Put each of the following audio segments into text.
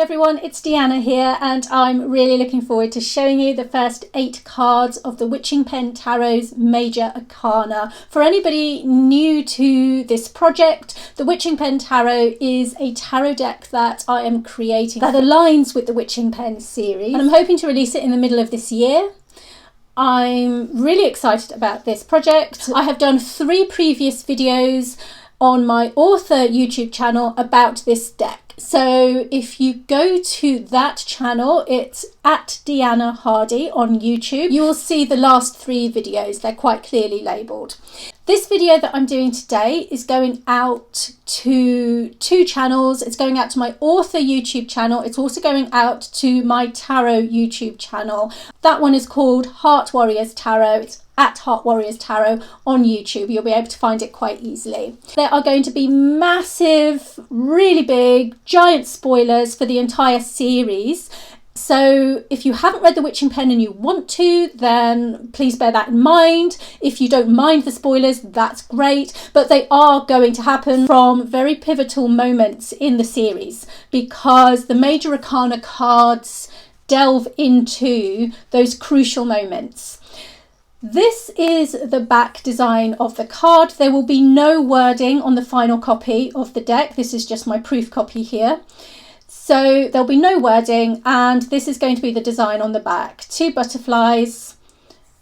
everyone, it's Deanna here, and I'm really looking forward to showing you the first 8 cards of the Witching Pen Tarot's Major Arcana. For anybody new to this project, the Witching Pen Tarot is a tarot deck that I am creating that aligns with the Witching Pen series, and I'm hoping to release it in the middle of this year. I'm really excited about this project. I have done 3 previous videos on my author YouTube channel about this deck. So if you go to that channel, it's at Deanna Hardy on YouTube, you will see the last 3 videos. They're quite clearly labelled. This video that I'm doing today is going out to 2 channels. It's going out to my author YouTube channel. It's also going out to my tarot YouTube channel. That one is called Heart Warriors Tarot. It's at Heart Warriors Tarot on YouTube. You'll be able to find it quite easily. There are going to be massive, really big, giant spoilers for the entire series. So if you haven't read The Witching Pen and you want to, then please bear that in mind. If you don't mind the spoilers, that's great. But they are going to happen from very pivotal moments in the series, because the Major Arcana cards delve into those crucial moments. This is the back design of the card. There will be no wording on the final copy of the deck. This is just my proof copy here. So there'll be no wording, and this is going to be the design on the back. 2 butterflies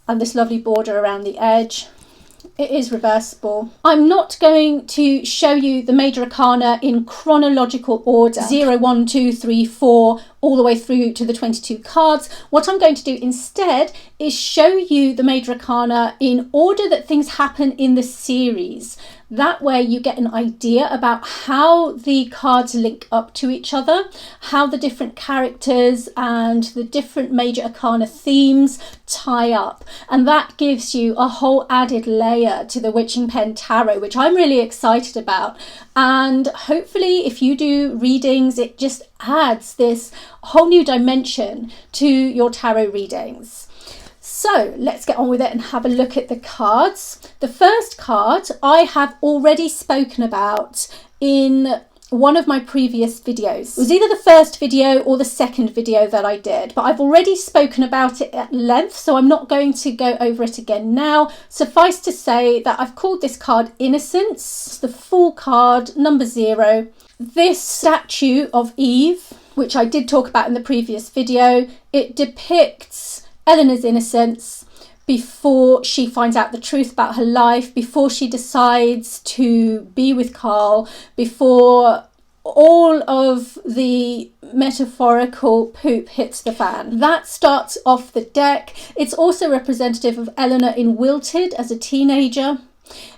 and this lovely border around the edge. It is reversible. I'm not going to show you the Major Arcana in chronological order, 0, 1, 2, 3, 4, all the way through to the 22 cards. What I'm going to do instead is show you the Major Arcana in order that things happen in the series. That way you get an idea about how the cards link up to each other, how the different characters and the different Major Arcana themes tie up. And that gives you a whole added layer to the Witching Pen Tarot, which I'm really excited about. And hopefully if you do readings, it just adds this whole new dimension to your tarot readings. So let's get on with it and have a look at the cards. The first card I have already spoken about in one of my previous videos. It was either the first video or the second video that I did, but I've already spoken about it at length, so I'm not going to go over it again now. Suffice to say that I've called this card Innocence, the full card, number 0. This statue of Eve, which I did talk about in the previous video, it depicts Eleanor's innocence before she finds out the truth about her life, before she decides to be with Carl, before all of the metaphorical poop hits the fan. That starts off the deck. It's also representative of Eleanor in Wilted as a teenager.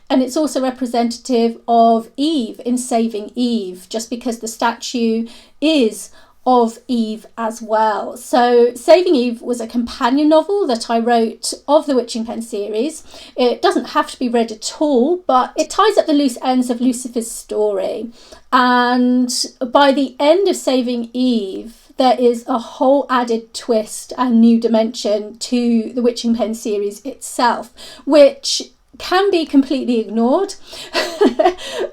And it's also representative of Eve in Saving Eve, just because the statue is of Eve as well. So Saving Eve was a companion novel that I wrote of the Witching Pen series. It doesn't have to be read at all, but it ties up the loose ends of Lucifer's story. And by the end of Saving Eve, there is a whole added twist and new dimension to the Witching Pen series itself, which can be completely ignored.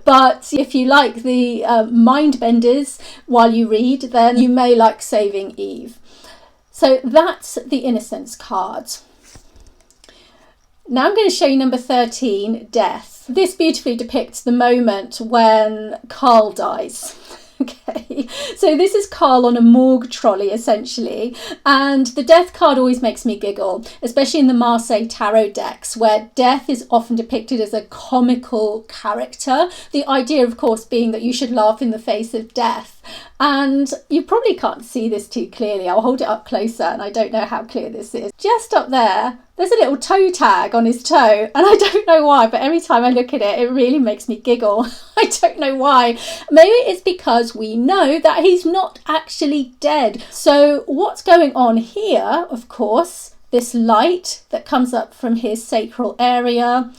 But if you like the mind benders while you read, then you may like Saving Eve. So that's the Innocence card. Now I'm going to show you number 13, Death. This beautifully depicts the moment when Carl dies. Okay, so this is Carl on a morgue trolley essentially, and the Death card always makes me giggle, especially in the Marseille tarot decks, where death is often depicted as a comical character. The idea, of course, being that you should laugh in the face of death. And you probably can't see this too clearly. I'll hold it up closer, and I don't know how clear this is. Just up there, there's a little toe tag on his toe, and I don't know why, but every time I look at it, it really makes me giggle. I don't know why. Maybe it's because we know that he's not actually dead. So what's going on here, of course, this light that comes up from his sacral area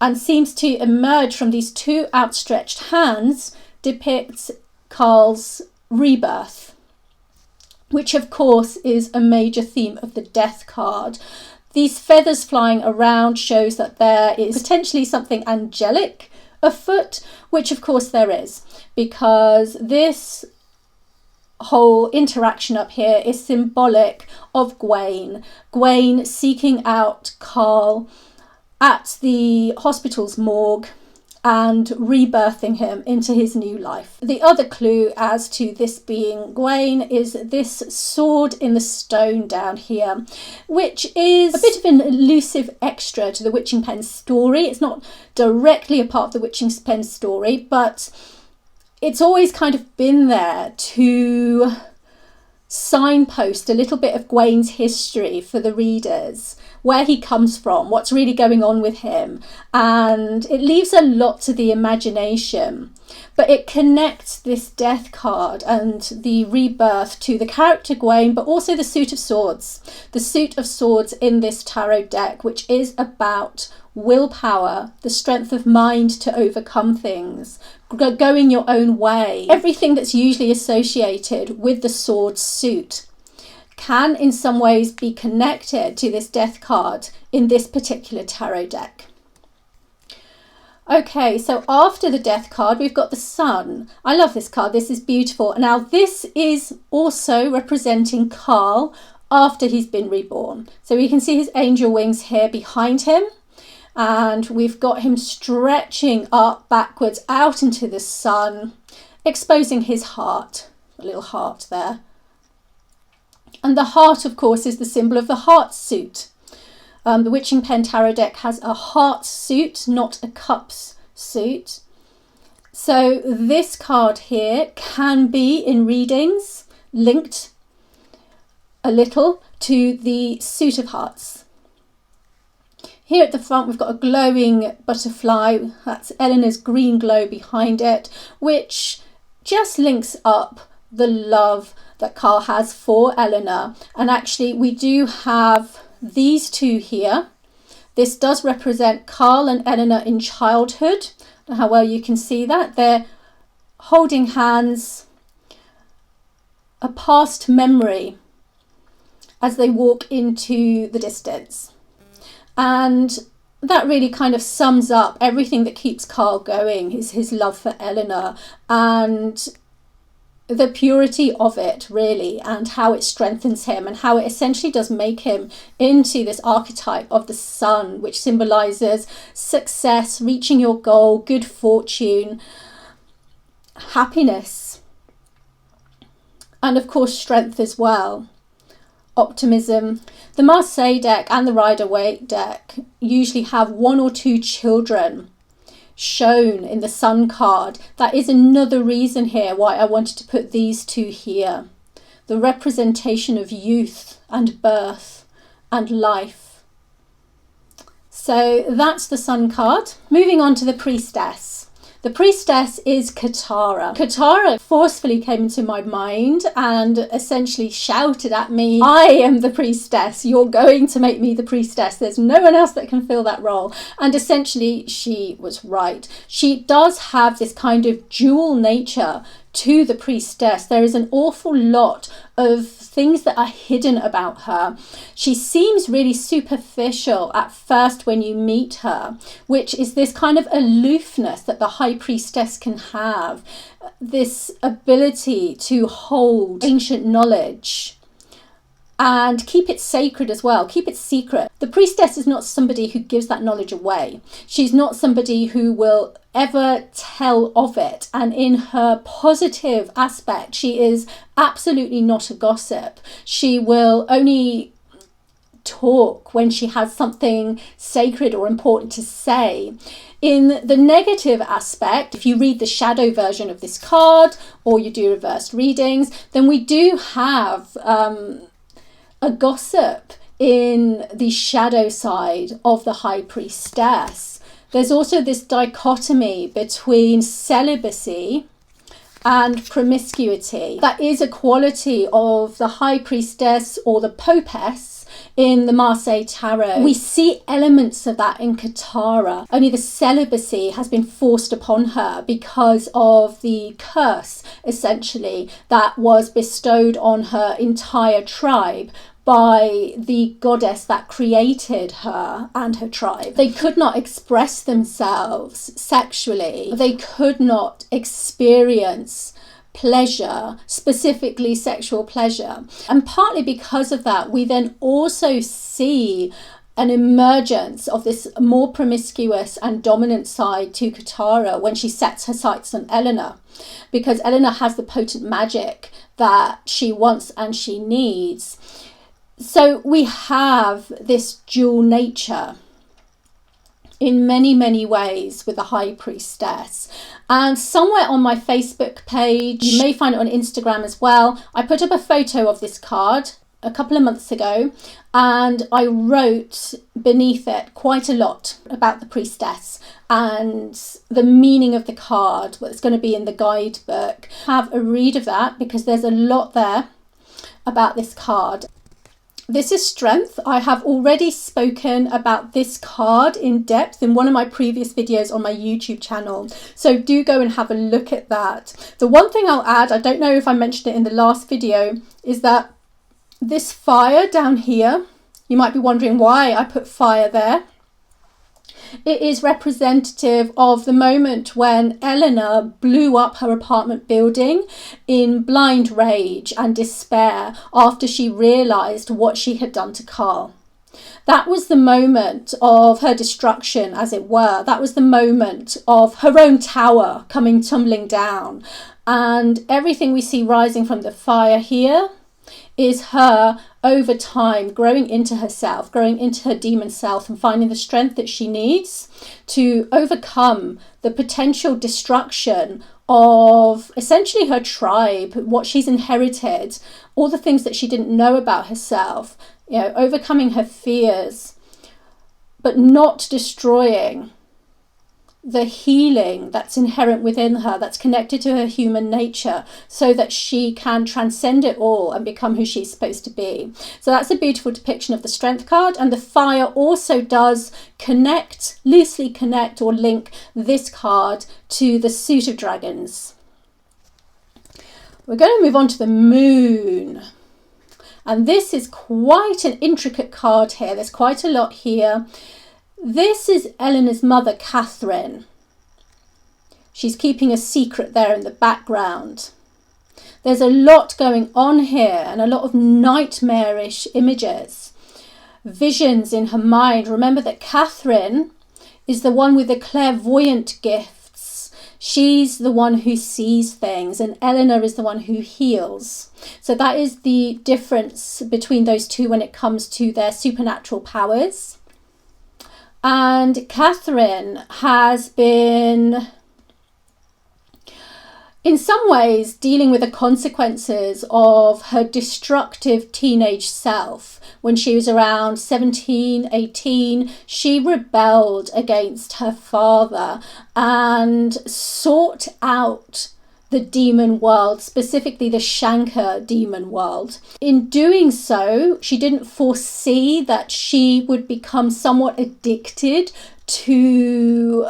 and seems to emerge from these 2 outstretched hands depicts Carl's rebirth, which of course is a major theme of the Death card. These feathers flying around shows that there is potentially something angelic afoot, which of course there is, because this whole interaction up here is symbolic of Gwaine. Gwaine seeking out Carl at the hospital's morgue and rebirthing him into his new life. The other clue as to this being Gwaine is this sword in the stone down here, which is a bit of an elusive extra to the Witching Pen story. It's not directly a part of the Witching Pen story, but it's always kind of been there to signpost a little bit of Gwaine's history for the readers, where he comes from, what's really going on with him, and it leaves a lot to the imagination, but it connects this death card and the rebirth to the character Gwaine, but also the suit of swords in this tarot deck, which is about willpower, the strength of mind to overcome things, going your own way. Everything that's usually associated with the sword suit can in some ways be connected to this death card in this particular tarot deck. Okay, so after the death card, we've got the sun. I love this card. This is beautiful. Now, this is also representing Carl after he's been reborn. So we can see his angel wings here behind him. And we've got him stretching up backwards out into the sun, exposing his heart, a little heart there. And the heart, of course, is the symbol of the heart suit. The Witching Pen tarot deck has a heart suit, not a cups suit. So this card here can be in readings linked a little to the suit of hearts. Here at the front, we've got a glowing butterfly. That's Eleanor's green glow behind it, which just links up the love that Carl has for Eleanor. And actually, we do have these two here. This does represent Carl and Eleanor in childhood. I don't know how well you can see that. They're holding hands, a past memory as they walk into the distance. And that really kind of sums up everything that keeps Carl going, is his love for Eleanor and the purity of it, really, and how it strengthens him and how it essentially does make him into this archetype of the sun, which symbolises success, reaching your goal, good fortune, happiness, and of course strength as well. Optimism. The Marseille deck and the Rider-Waite deck usually have one or two children shown in the sun card. That is another reason here why I wanted to put these two here. The representation of youth and birth and life. So that's the sun card. Moving on to the Priestess. The Priestess is Katara. Katara forcefully came into my mind and essentially shouted at me, I am the Priestess. You're going to make me the Priestess. There's no one else that can fill that role. And essentially she was right. She does have this kind of dual nature to the Priestess. There is an awful lot of things that are hidden about her. She seems really superficial at first when you meet her, which is this kind of aloofness that the High Priestess can have, this ability to hold ancient knowledge and keep it sacred as well, keep it secret. The Priestess is not somebody who gives that knowledge away. She's not somebody who will ever tell of it. And in her positive aspect, she is absolutely not a gossip. She will only talk when she has something sacred or important to say. In the negative aspect, if you read the shadow version of this card or you do reversed readings, then we do have a gossip in the shadow side of the High Priestess. There's also this dichotomy between celibacy and promiscuity. That is a quality of the High Priestess or the Popess in the Marseille Tarot. We see elements of that in Katara, only the celibacy has been forced upon her because of the curse, essentially, that was bestowed on her entire tribe by the goddess that created her and her tribe. They could not express themselves sexually. They could not experience pleasure, specifically sexual pleasure. And partly because of that, we then also see an emergence of this more promiscuous and dominant side to Katara when she sets her sights on Eleanor, because Eleanor has the potent magic that she wants and she needs. So we have this dual nature in many, many ways with the High Priestess. And somewhere on my Facebook page, you may find it on Instagram as well, I put up a photo of this card a couple of months ago, and I wrote beneath it quite a lot about the Priestess and the meaning of the card, what's going to be in the guidebook. Have a read of that, because there's a lot there about this card. This is Strength. I have already spoken about this card in depth in one of my previous videos on my YouTube channel, so do go and have a look at that. The one thing I'll add, I don't know if I mentioned it in the last video, is that this fire down here, you might be wondering why I put fire there. It is representative of the moment when Eleanor blew up her apartment building in blind rage and despair after she realised what she had done to Carl. That was the moment of her destruction, as it were. That was the moment of her own tower coming tumbling down. And everything we see rising from the fire here is her over time growing into herself, growing into her demon self, and finding the strength that she needs to overcome the potential destruction of essentially her tribe, what she's inherited, all the things that she didn't know about herself, you know, overcoming her fears, but not destroying the healing that's inherent within her, that's connected to her human nature, so that she can transcend it all and become who she's supposed to be. So that's a beautiful depiction of the Strength card. And the fire also does connect, loosely connect or link this card to the suit of dragons. We're going to move on to the Moon. And this is quite an intricate card here. There's quite a lot here. This is Eleanor's mother, Catherine. She's keeping a secret there in the background. There's a lot going on here and a lot of nightmarish images, visions in her mind. Remember that Catherine is the one with the clairvoyant gifts. She's the one who sees things, and Eleanor is the one who heals. So that is the difference between those two when it comes to their supernatural powers. And Catherine has been, in some ways, dealing with the consequences of her destructive teenage self. When she was around 17, 18, she rebelled against her father and sought out the demon world, specifically the Shankar demon world. In doing so, she didn't foresee that she would become somewhat addicted to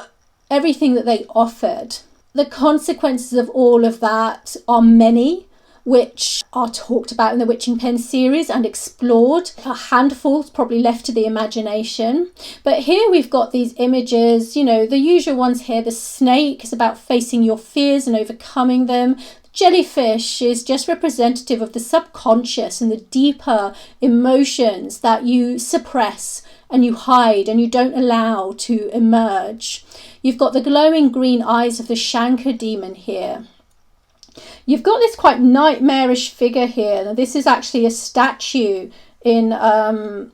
everything that they offered. The consequences of all of that are many, which are talked about in the Witching Pen series and explored. A handful probably left to the imagination. But here we've got these images, you know, the usual ones here. The snake is about facing your fears and overcoming them. The jellyfish is just representative of the subconscious and the deeper emotions that you suppress and you hide and you don't allow to emerge. You've got the glowing green eyes of the Shankar demon here. You've got this quite nightmarish figure here. Now, this is actually a statue in the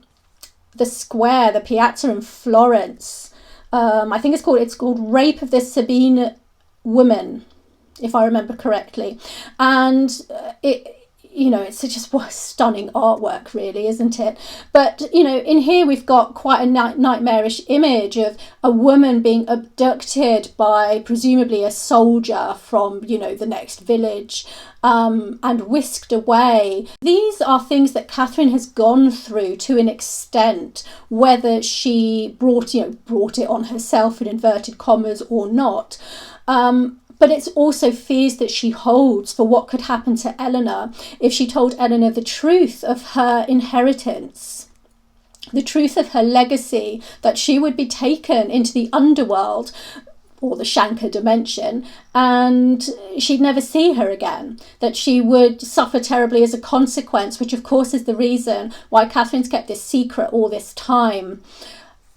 square, the piazza in Florence. I think it's called Rape of the Sabine Woman, if I remember correctly. And it's just stunning artwork, really, isn't it? But, in here we've got quite a nightmarish image of a woman being abducted by presumably a soldier from, the next village, and whisked away. These are things that Catherine has gone through to an extent, whether she brought it on herself in inverted commas or not. But it's also fears that she holds for what could happen to Eleanor if she told Eleanor the truth of her inheritance, the truth of her legacy, that she would be taken into the underworld, or the Shankar dimension, and she'd never see her again, that she would suffer terribly as a consequence, which of course is the reason why Catherine's kept this secret all this time.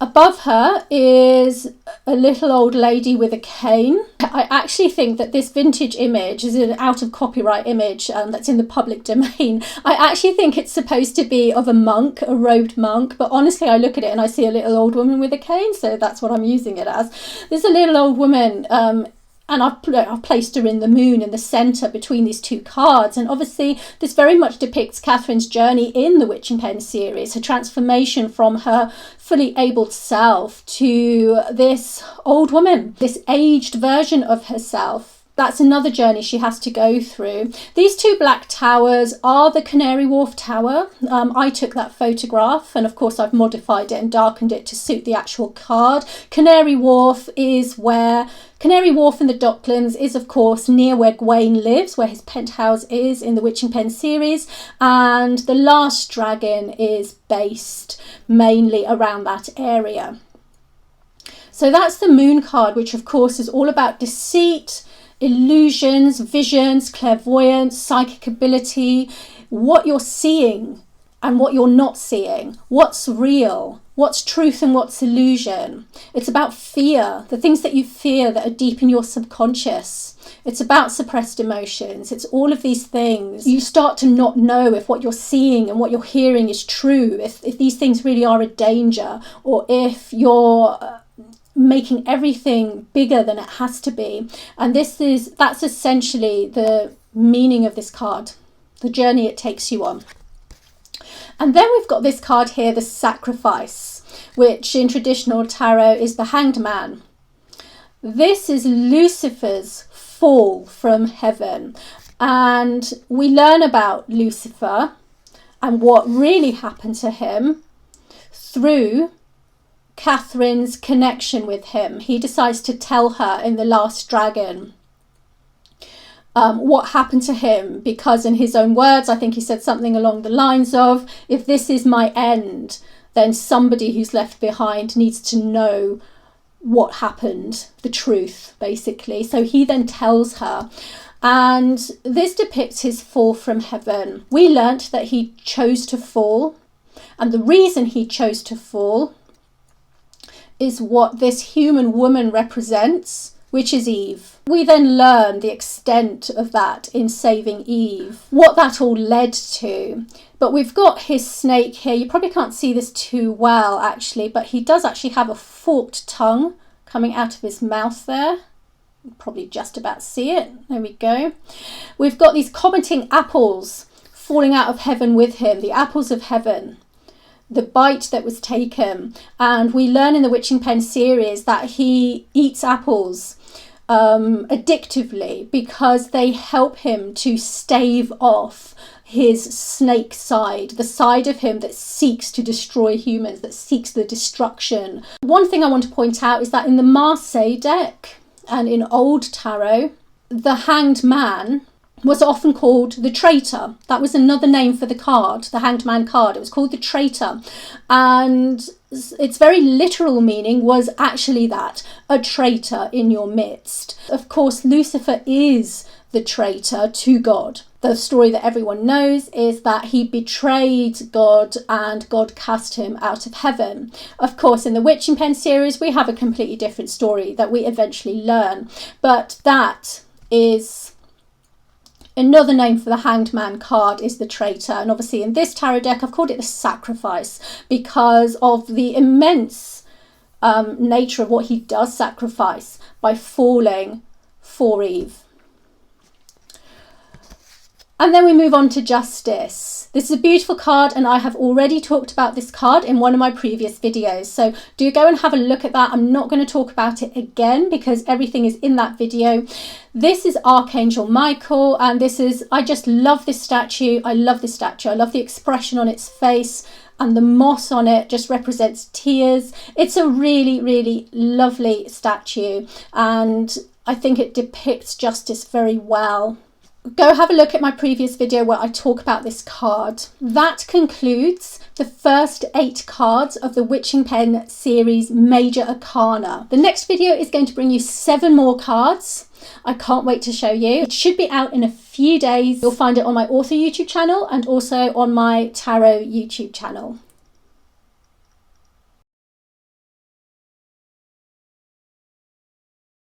Above her is a little old lady with a cane. I actually think that this vintage image is an out of copyright image that's in the public domain. I actually think it's supposed to be of a monk, a robed monk, but honestly I look at it and I see a little old woman with a cane, so that's what I'm using it as. There's a little old woman, and I've placed her in the moon in the centre between these two cards. And obviously this very much depicts Catherine's journey in the Witching Pen series, her transformation from her fully abled self to this old woman, this aged version of herself. That's another journey she has to go through. These two black towers are the Canary Wharf Tower. I took that photograph, and of course I've modified it and darkened it to suit the actual card. Canary Wharf in the Docklands is of course near where Gawain lives, where his penthouse is in the Witching Pen series, and the Last Dragon is based mainly around that area. So that's the Moon card, which of course is all about deceit, illusions, visions, clairvoyance, psychic ability, what you're seeing and what you're not seeing, what's real, what's truth and what's illusion. It's about fear, the things that you fear that are deep in your subconscious. It's about suppressed emotions. It's all of these things. You start to not know if what you're seeing and what you're hearing is true, if these things really are a danger, or if you're making everything bigger than it has to be. And that's essentially the meaning of this card, the journey it takes you on. And then we've got this card here, the Sacrifice, which in traditional tarot is the Hanged Man. This is Lucifer's fall from heaven, and we learn about Lucifer and what really happened to him through Catherine's connection with him. He decides to tell her in The Last Dragon what happened to him, because in his own words, I think he said something along the lines of, if this is my end, then somebody who's left behind needs to know what happened, the truth, basically. So he then tells her, and this depicts his fall from heaven. We learnt that he chose to fall, and the reason he chose to fall is what this human woman represents, which is Eve. We then learn the extent of that in Saving Eve, what that all led to. But we've got his snake here. You probably can't see this too well, actually, but he does actually have a forked tongue coming out of his mouth there. You probably just about see it. There we go. We've got these commenting apples falling out of heaven with him, the apples of heaven, the bite that was taken. And we learn in the Witching Pen series that he eats apples addictively because they help him to stave off his snake side, the side of him that seeks to destroy humans, that seeks the destruction. One thing I want to point out is that in the Marseille deck and in old tarot, the Hanged Man was often called the traitor. That was another name for the card, the Hanged Man card. It was called the traitor, and its very literal meaning was actually that, a traitor in your midst. Of course, Lucifer is the traitor to God. The story that everyone knows is that he betrayed God and God cast him out of heaven. Of course, in the Witching Pen series, we have a completely different story that we eventually learn, but that is another name for the Hanged Man card, is the traitor. And obviously in this tarot deck, I've called it the Sacrifice because of the immense nature of what he does sacrifice by falling for Eve. And then we move on to Justice. This is a beautiful card, and I have already talked about this card in one of my previous videos. So do go and have a look at that. I'm not going to talk about it again because everything is in that video. This is Archangel Michael, and I just love this statue. I love this statue. I love the expression on its face, and the moss on it just represents tears. It's a really, really lovely statue, and I think it depicts justice very well. go have a look at my previous video where I talk about this card. That concludes the first 8 cards of the Witching Pen series Major Arcana. The next video is going to bring you 7 more cards. I can't wait to show you. It should be out in a few days. You'll find it on my author YouTube channel and also on my tarot YouTube channel.